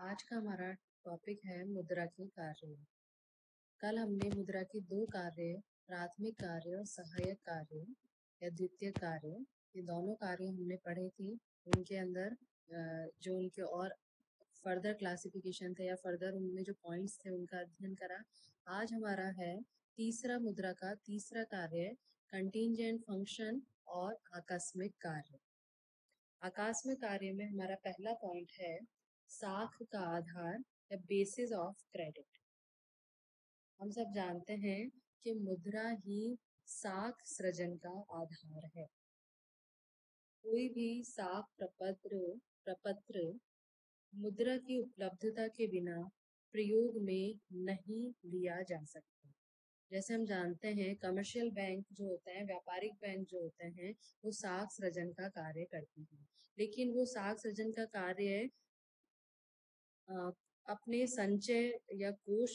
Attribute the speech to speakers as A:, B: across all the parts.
A: आज का हमारा टॉपिक है मुद्रा के कार्य। कल हमने मुद्रा के दो कार्य, प्राथमिक कार्य और सहायक कार्य या द्वितीय कार्य, ये दोनों कार्य हमने पढ़े थे। उनके अंदर जो उनके और फर्दर क्लासिफिकेशन थे या फर्दर उनमें जो पॉइंट्स थे उनका अध्ययन करा। आज हमारा है तीसरा मुद्रा का तीसरा कार्य, कंटीजेंट फंक्शन और आकस्मिक कार्य। आकस्मिक कार्य में हमारा पहला पॉइंट है साख का आधार या बेसिस ऑफ क्रेडिट। हम सब जानते हैं कि मुद्रा ही साख सृजन का आधार है। कोई भी साख प्रपत्र मुद्रा की उपलब्धता के बिना प्रयोग में नहीं लिया जा सकता। जैसे हम जानते हैं कमर्शियल बैंक जो होते हैं, व्यापारिक बैंक जो होते हैं, वो साख सृजन का कार्य करते हैं, लेकिन वो साख सृजन का कार्य अपने संचय या कोष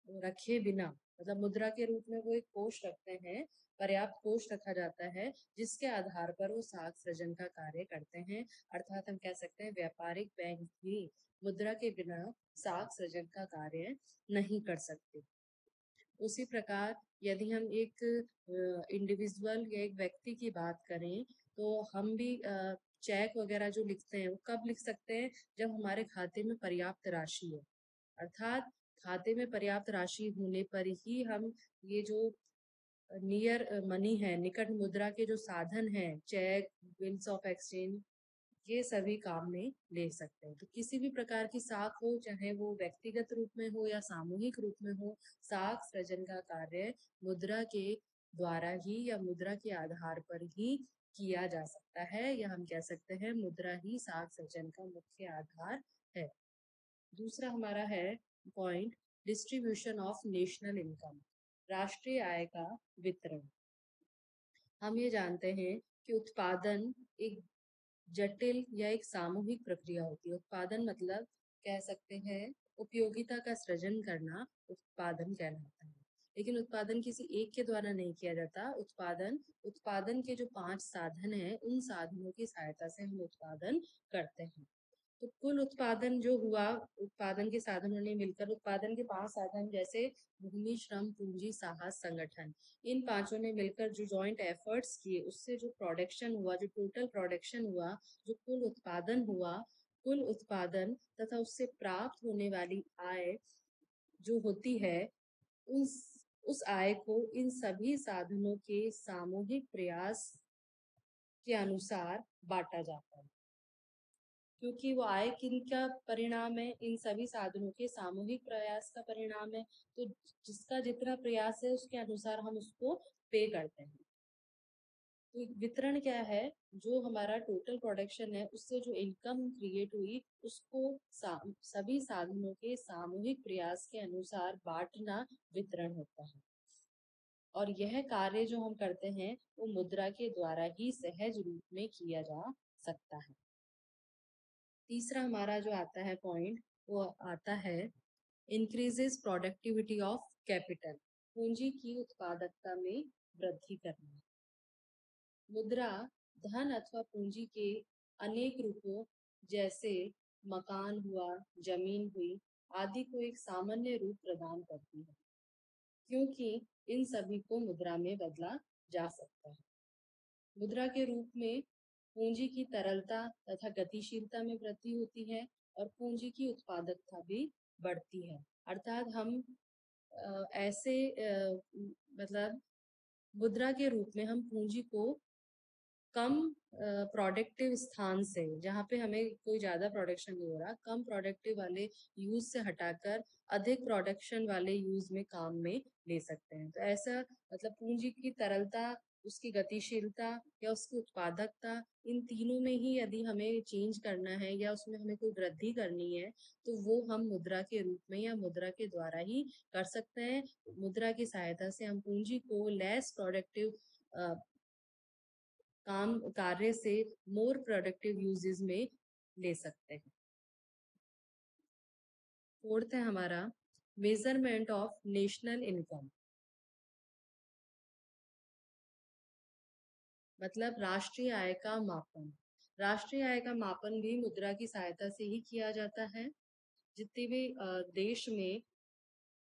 A: रखे बिना, मतलब मुद्रा के रूप में वो एक कोष रखते हैं, पर्याप्त कोष रखा जाता है जिसके आधार पर वो साख सृजन का कार्य करते हैं। अर्थात हम कह सकते हैं व्यापारिक बैंक भी मुद्रा के बिना साख सृजन का कार्य नहीं कर सकते। उसी प्रकार यदि हम एक इंडिविजुअल या एक व्यक्ति की बात करें तो हम भी चेक वगैरह जो लिखते हैं वो कब लिख सकते हैं, जब हमारे खाते में पर्याप्त राशि है। अर्थात खाते में पर्याप्त राशि होने पर ही हम ये जो नियर मनी है, निकट मुद्रा के जो साधन हैं, चेक, बिल्स ऑफ एक्सचेंज, ये सभी काम में ले सकते हैं। तो किसी भी प्रकार की साख हो, चाहे वो व्यक्तिगत रूप में हो या सामूहिक रूप में हो, साख सृजन का कार्य मुद्रा के द्वारा ही या मुद्रा के आधार पर ही किया जा सकता है, या हम कह सकते हैं मुद्रा ही साख सृजन का मुख्य आधार है। दूसरा हमारा है point distribution of national income, राष्ट्रीय आय का वितरण। हम ये जानते हैं कि उत्पादन एक जटिल या एक सामूहिक प्रक्रिया होती है। उत्पादन मतलब कह सकते हैं उपयोगिता का सृजन करना उत्पादन कहलाता है, लेकिन उत्पादन किसी एक के द्वारा नहीं किया जाता। उत्पादन के जो 5 साधन हैं, उन साधनों की सहायता से हम उत्पादन करते हैं। तो कुल उत्पादन जो हुआ, उत्पादन के साधनों ने मिलकर उत्पादन के 5 साधन जैसे भूमि, श्रम, पूंजी, साहस, संगठन, इन पांचों ने मिलकर जो जॉइंट एफर्ट्स किए, उससे जो प्रोडक्शन हुआ, जो टोटल प्रोडक्शन हुआ, जो कुल उत्पादन हुआ, कुल उत्पादन तथा उससे प्राप्त होने वाली आय जो होती है, उस आय को इन सभी साधनों के सामूहिक प्रयास के अनुसार बांटा जाता है। क्योंकि वो आय किनका परिणाम है, इन सभी साधनों के सामूहिक प्रयास का परिणाम है। तो जिसका जितना प्रयास है उसके अनुसार हम उसको पे करते हैं। तो वितरण क्या है, जो हमारा टोटल प्रोडक्शन है उससे जो इनकम क्रिएट हुई उसको सभी साधनों के सामूहिक प्रयास के अनुसार बांटना वितरण होता है। और यह कार्य जो हम करते हैं वो मुद्रा के द्वारा ही सहज रूप में किया जा सकता है। तीसरा हमारा जो आता है पॉइंट, वो आता है इंक्रीजेस प्रोडक्टिविटी ऑफ कैपिटल, पूंजी की उत्पादकता में वृद्धि करना। मुद्रा धन अथवा पूंजी के अनेक रूपों जैसे मकान हुआ, जमीन हुई आदि को एक सामान्य रूप प्रदान करती है, क्योंकि इन सभी को मुद्रा में बदला जा सकता है। मुद्रा के रूप में पूंजी की तरलता तथा गतिशीलता में वृद्धि होती है और पूंजी की उत्पादकता भी बढ़ती है। अर्थात हम ऐसे मतलब मुद्रा के रूप में हम पूंजी को कम प्रोडक्टिव स्थान से, जहाँ पे हमें कोई ज्यादा प्रोडक्शन नहीं हो रहा, कम प्रोडक्टिव वाले यूज से हटाकर अधिक प्रोडक्शन वाले यूज में काम में ले सकते हैं। तो ऐसा मतलब पूंजी की तरलता, उसकी गतिशीलता या उसकी उत्पादकता, इन तीनों में ही यदि हमें चेंज करना है या उसमें हमें कोई वृद्धि करनी है तो वो हम मुद्रा के रूप में या मुद्रा के द्वारा ही कर सकते हैं। मुद्रा की सहायता से हम पूंजी को लेस प्रोडक्टिव कार्य से मोर प्रोडक्टिव यूजेस में ले सकते हैं। फोर्थ है हमारा मेजरमेंट ऑफ नेशनल इनकम, मतलब राष्ट्रीय आय का मापन। राष्ट्रीय आय का मापन भी मुद्रा की सहायता से ही किया जाता है। जितनी भी देश में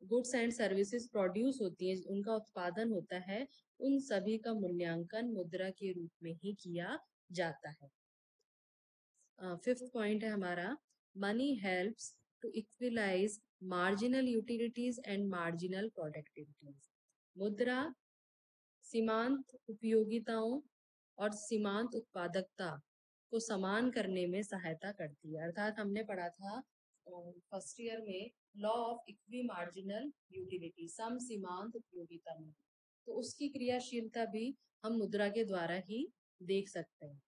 A: गुड्स एंड सर्विसेज प्रोड्यूस होती हैं, उनका उत्पादन होता है, उन सभी का मूल्यांकन मुद्रा के रूप में ही किया जाता है। फिफ्थ पॉइंट है हमारा, money helps to equalize marginal utilities and marginal productivities. मुद्रा सीमांत उपयोगिताओं और सीमांत उत्पादकता को समान करने में सहायता करती है। अर्थात हमने पढ़ा था फर्स्ट ईयर में law of equi marginal utility, सम सीमांत उपयोगिता में, तो उसकी क्रियाशीलता भी हम मुद्रा के द्वारा ही देख सकते हैं।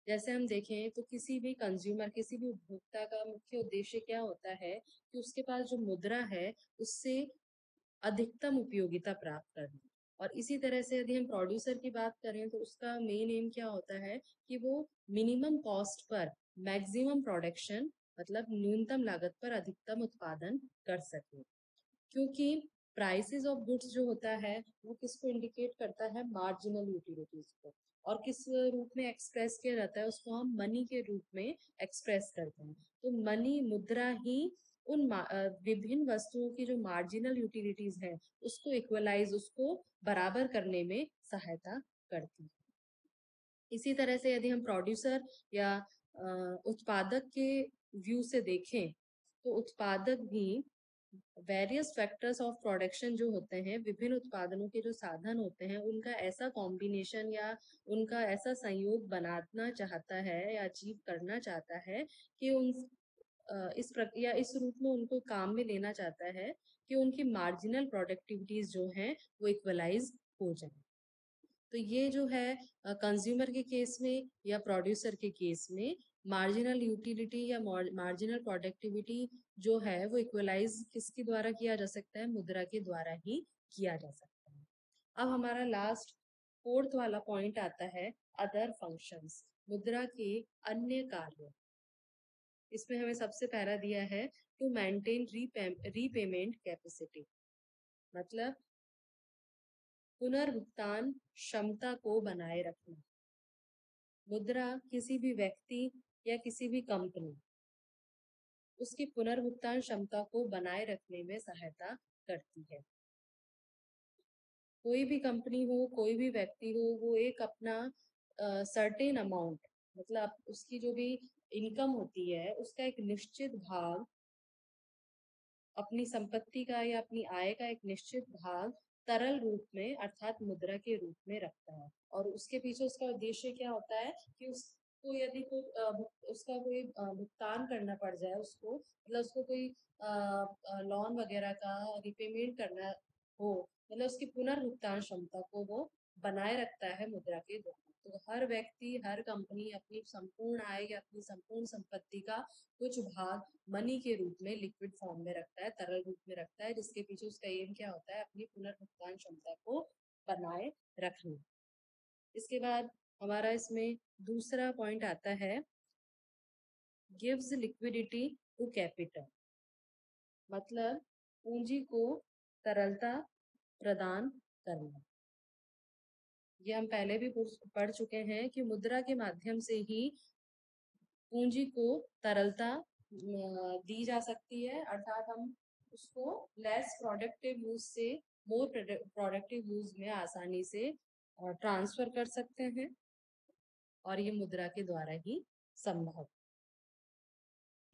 A: जैसे हम देखें तो किसी भी कंज्यूमर, किसी भी उपभोक्ता का मुख्य उद्देश्य क्या होता है कि उसके पास जो मुद्रा है उससे अधिकतम उपयोगिता प्राप्त करना। और इसी तरह से यदि हम प्रोड्यूसर की बात करें तो उसका मेन एम क्या होता है कि वो minimum cost per maximum production, मतलब न्यूनतम लागत पर अधिकतम उत्पादन कर सके। क्योंकि प्राइसेस ऑफ गुड्स जो होता है वो किसको इंडिकेट करता है, मार्जिनल यूटिलिटीज को। और किस रूप में एक्सप्रेस किया जाता है, उसको हम मनी के रूप में एक्सप्रेस करते हैं। तो मनी, मुद्रा ही उन विभिन्न वस्तुओं की जो मार्जिनल यूटिलिटीज है उसको इक्वलाइज, उसको बराबर करने में सहायता करती है। इसी तरह से यदि हम प्रोड्यूसर या उत्पादक के व्यू से देखें तो उत्पादक भी वेरियस फैक्टर्स ऑफ प्रोडक्शन जो होते हैं, विभिन्न उत्पादनों के जो साधन होते हैं, उनका ऐसा कॉम्बिनेशन या उनका ऐसा संयोग बनाना चाहता है या अचीव करना चाहता है कि इस रूप में उनको काम में लेना चाहता है कि उनकी मार्जिनल प्रोडक्टिविटीज जो हैं वो इक्वलाइज हो जाए। तो ये जो है कंज्यूमर के केस में या प्रोड्यूसर के केस में मार्जिनल यूटिलिटी या मार्जिनल प्रोडक्टिविटी जो है वो इक्वलाइज किसके द्वारा किया जा सकता है, मुद्रा के द्वारा ही किया जा सकता है। अब हमारा लास्ट फोर्थ वाला पॉइंट आता है, अदर फंक्शंस, मुद्रा के अन्य कार्य। इसमें हमें सबसे पहला दिया है टू मेंटेन रीपेमेंट कैपेसिटी, मतलब पुनर्भुगतान क्षमता को बनाए रखना। मुद्रा किसी भी व्यक्ति या किसी भी कंपनी उसकी पुनर्भुगतान क्षमता को बनाए रखने में सहायता करती है। कोई भी कंपनी हो, कोई भी व्यक्ति हो, वो एक अपना सर्टेन अमाउंट, मतलब उसकी जो भी इनकम होती है उसका एक निश्चित भाग, अपनी संपत्ति का या अपनी आय का एक निश्चित भाग तरल रूप में अर्थात मुद्रा के रूप में रखता है। और उसके पीछे उसका उद्देश्य क्या होता है कि उसको यदि कोई उसका कोई भुगतान करना पड़ जाए, उसको मतलब उसको कोई लोन वगैरह का रिपेमेंट करना हो, मतलब उसकी पुनर्भुगतान क्षमता को वो बनाए रखता है मुद्रा के द्वारा। तो हर व्यक्ति, हर कंपनी अपनी संपूर्ण आय या अपनी संपूर्ण संपत्ति का कुछ भाग मनी के रूप में, लिक्विड फॉर्म में रखता है, तरल रूप में रखता है, जिसके पीछे उसका एम क्या होता है, अपनी पुनर्भुगतान क्षमता को बनाए रखना। इसके बाद हमारा इसमें दूसरा पॉइंट आता है, गिव्स लिक्विडिटी टू कैपिटल, मतलब पूंजी को तरलता प्रदान करना। ये हम पहले भी पढ़ चुके हैं कि मुद्रा के माध्यम से ही पूंजी को तरलता दी जा सकती है, अर्थात हम उसको लेस प्रोडक्टिव यूज से मोर प्रोडक्टिव यूज में आसानी से ट्रांसफर कर सकते हैं, और ये मुद्रा के द्वारा ही संभव।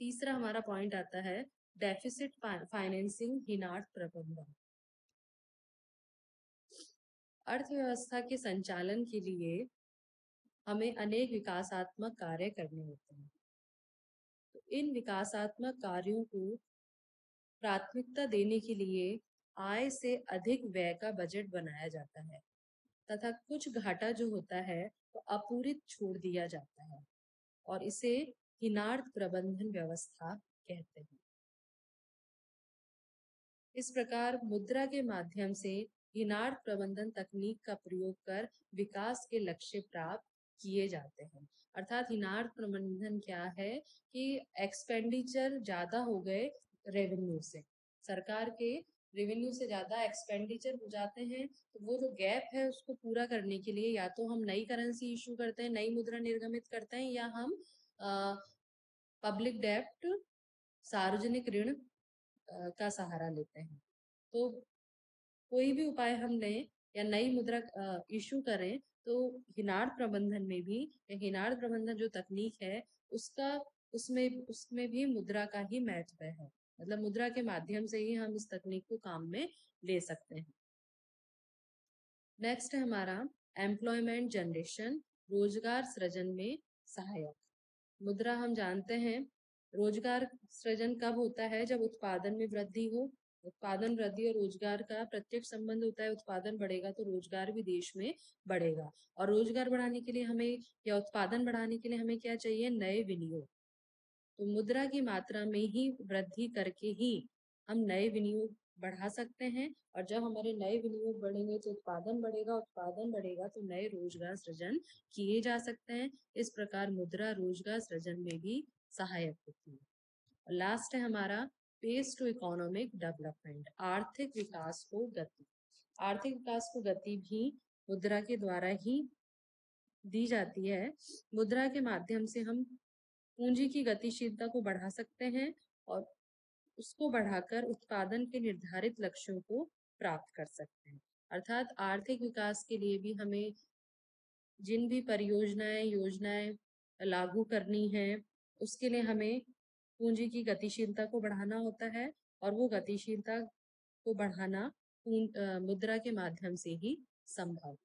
A: तीसरा हमारा पॉइंट आता है, डेफिसिट फाइनेंसिंग हिनार्थ प्रबंधन। अर्थव्यवस्था के संचालन के लिए हमें अनेक विकासात्मक कार्य करने होते हैं। तो इन विकासात्मक कार्यों को प्राथमिकता देने के लिए आय से अधिक व्यय का बजट बनाया जाता है, तथा कुछ घाटा जो होता है वो अपूरित छोड़ दिया जाता है, और इसे हिनार्थ प्रबंधन व्यवस्था कहते हैं। इस प्रकार मुद्रा के माध्यम से हिनार्थ प्रबंधन तकनीक का प्रयोग कर विकास के लक्ष्य प्राप्त किए जाते हैं। अर्थात हिनार्थ प्रबंधन क्या है कि एक्सपेंडिचर ज्यादा हो गए रेवेन्यू से, सरकार के रेवेन्यू से ज्यादा एक्सपेंडिचर हो जाते हैं, तो वो जो गैप है उसको पूरा करने के लिए या तो हम नई करेंसी इशू करते हैं, नई मुद्रा निर्गमित करते हैं, या हम पब्लिक डेब्ट सार्वजनिक ऋण का सहारा लेते हैं। तो कोई भी उपाय हम लें या नई मुद्रा इशू करें, तो हिनार प्रबंधन में भी, हिनार प्रबंधन जो तकनीक है उसका उसमें उसमें भी मुद्रा का ही महत्व है। मतलब मुद्रा के माध्यम से ही हम इस तकनीक को काम में ले सकते हैं। नेक्स्ट है हमारा एम्प्लॉयमेंट जनरेशन, रोजगार सृजन में सहायक। मुद्रा हम जानते हैं रोजगार सृजन कब होता है, जब उत्पादन में वृद्धि हो। उत्पादन वृद्धि और रोजगार का प्रत्यक्ष संबंध होता है। उत्पादन बढ़ेगा तो रोजगार भी देश में बढ़ेगा। और रोजगार बढ़ाने के लिए हमें या उत्पादन बढ़ाने के लिए हमें क्या चाहिए, नए विनियोग। तो मुद्रा की मात्रा में ही वृद्धि करके ही हम नए विनियोग बढ़ा सकते हैं। और जब हमारे नए विनियोग बढ़ेंगे तो उत्पादन बढ़ेगा, उत्पादन बढ़ेगा तो नए रोजगार सृजन किए जा सकते हैं। इस प्रकार मुद्रा रोजगार सृजन में भी सहायक होती है। लास्ट है हमारा पेस टू इकोनॉमिक डेवलपमेंट, आर्थिक विकास को गति। आर्थिक विकास को गति भी मुद्रा के द्वारा ही दी जाती है। मुद्रा के माध्यम से हम पूंजी की गतिशीलता को बढ़ा सकते हैं और उसको बढ़ाकर उत्पादन के निर्धारित लक्ष्यों को प्राप्त कर सकते हैं। अर्थात आर्थिक विकास के लिए भी हमें जिन भी परियोजनाएं योजनाएं लागू करनी है, उसके लिए हमें पूंजी की गतिशीलता को बढ़ाना होता है। और वो गतिशीलता को बढ़ाना मुद्रा के माध्यम से ही संभव